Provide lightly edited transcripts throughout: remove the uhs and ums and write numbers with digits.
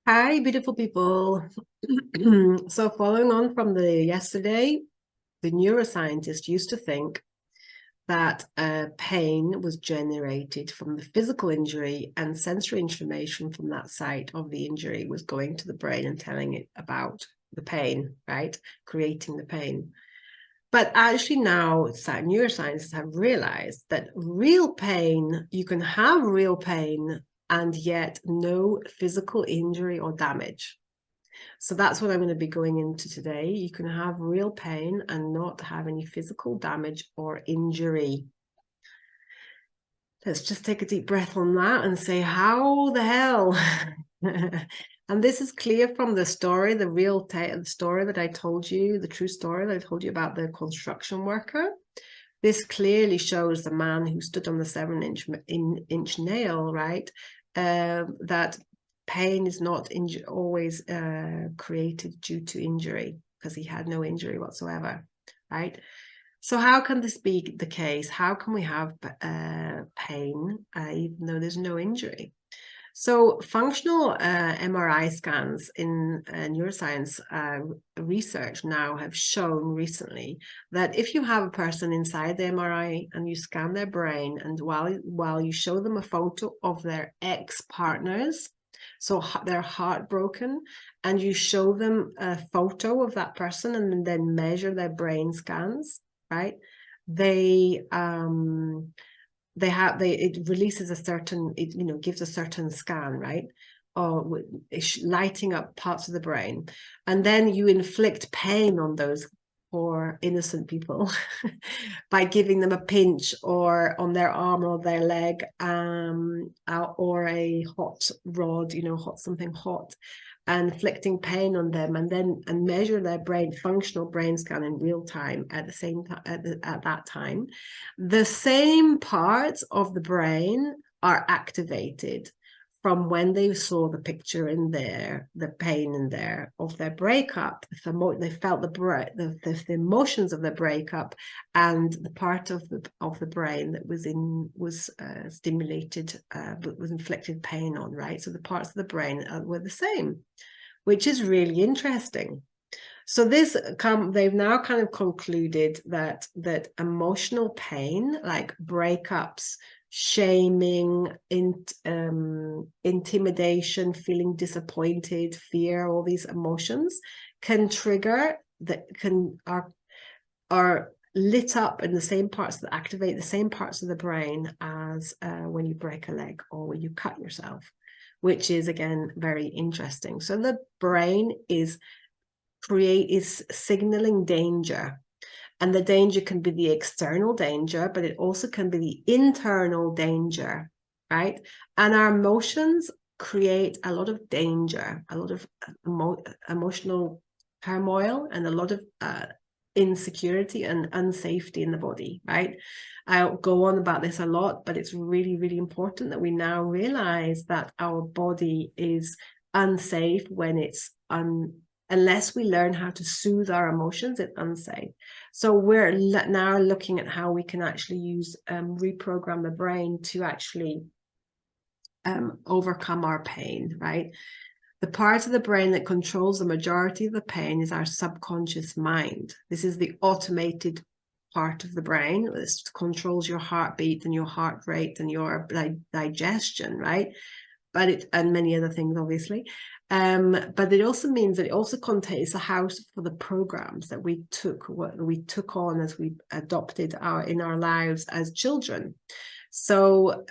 Hi, beautiful people. So following on from the yesterday, the neuroscientist used to think that pain was generated from the physical injury and sensory information from that site of the injury was going to the brain and telling it about the pain, right? Creating the pain. But actually now neuroscientists have realized that real pain, you can have real pain and yet no physical injury or damage. So that's what I'm going to be going into today. You can have real pain and not have any physical damage or injury. Let's just take a deep breath on that and say, how the hell? And this is clear from the story, the story that I told you, the true story that I told you about the construction worker. This clearly shows the man who stood on the 7-inch nail, right? That pain is not always created due to injury, because he had no injury whatsoever, right? So how can this be the case? How can we have pain even though there's no injury? So functional MRI scans in neuroscience research now have shown recently that if you have a person inside the MRI and you scan their brain, and while you show them a photo of their ex-partners, so they're heartbroken, and you show them a photo of that person and then measure their brain scans, right? It releases a certain, gives a certain scan, right? Or lighting up parts of the brain. And then you inflict pain on those poor innocent people by giving them a pinch or on their arm or their leg, or a hot rod, something hot, and inflicting pain on them, and measure their functional brain scan in real time at the same time at that time. The same parts of the brain are activated from when they saw the picture in there, the pain in there of their breakup. They felt the emotions of the breakup, and the part of the brain that was stimulated, but was inflicted pain on, right? So the parts of the brain were the same, which is really interesting. So they've now kind of concluded that emotional pain, like breakups, shaming, intimidation, feeling disappointed, fear, all these emotions can trigger are lit up in the same parts that activate the same parts of the brain as when you break a leg or when you cut yourself, which is again very interesting. So the brain is signaling danger, and the danger can be the external danger, but it also can be the internal danger, right? And our emotions create a lot of danger, a lot of emotional turmoil, and a lot of insecurity and unsafety in the body, right? I'll go on about this a lot, but it's really, really important that we now realize that our body is unsafe when it's unless we learn how to soothe our emotions, it's unsafe. So we're now looking at how we can actually use reprogram the brain to actually overcome our pain, right? The part of the brain that controls the majority of the pain is our subconscious mind. This is the automated part of the brain. This controls your heartbeat and your heart rate and your digestion, right? And many other things, obviously. But it also means that it also contains a house for the programs that we took on as we adopted in our lives as children. So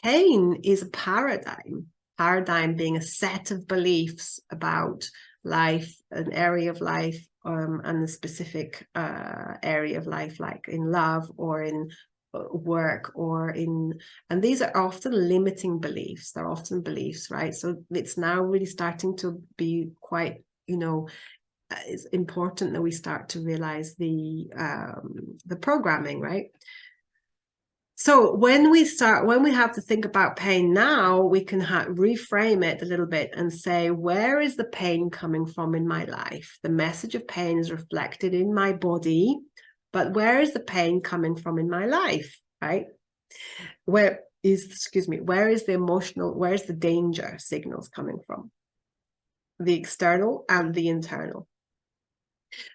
pain is a paradigm being a set of beliefs about life, an area of life, and a specific area of life, like in love or in work and these are often limiting beliefs. They're often beliefs, right? So it's now really starting to be quite, it's important that we start to realize the programming, right? So when we have to think about pain now, we can reframe it a little bit and say, where is the pain coming from in my life? The message of pain is reflected in my body, but where is the pain coming from in my life, right? Where is the danger signals coming from? the external and the internal.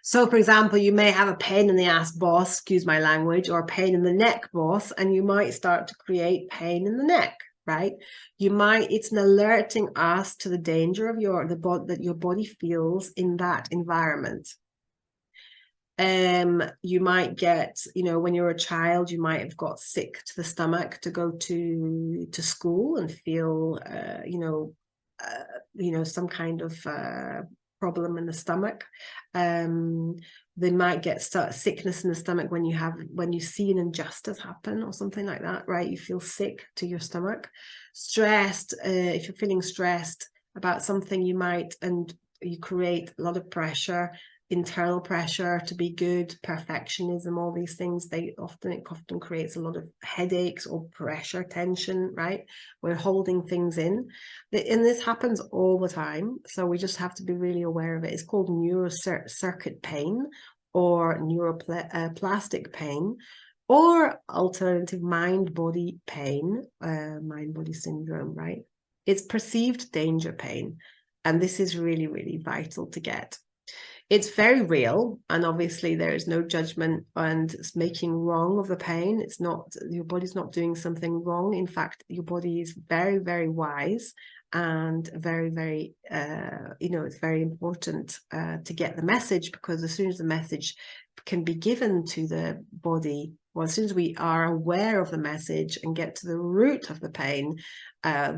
So, for example, you may have a pain in the ass, boss, excuse my language, or pain in the neck, boss, and you might start to create pain in the neck, right? It's an alerting us to the danger of that your body feels in that environment. You might get, when you're a child, you might have got sick to the stomach to go to school and feel, some kind of problem in the stomach. They might get sickness in the stomach when you see an injustice happen or something like that, right? You feel sick to your stomach. Stressed, if you're feeling stressed about something, you create a lot of pressure, internal pressure to be good, perfectionism, all these things. It often creates a lot of headaches or pressure, tension, right? We're holding things in, and this happens all the time, so we just have to be really aware of it. It's called neurocircuit pain or neuroplastic pain, or alternative mind-body pain, mind-body syndrome, right? It's perceived danger pain, and this is really, really vital to get. It's very real, and obviously there is no judgment and making wrong of the pain. It's not, your body's not doing something wrong. In fact, your body is very, very wise and very, very, it's very important to get the message, because as soon as the message can be given to the body, well, as soon as we are aware of the message and get to the root of the pain,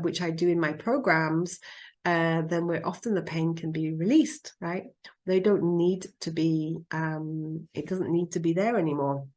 which I do in my programs, then the pain can be released, right? They don't need to be, it doesn't need to be there anymore.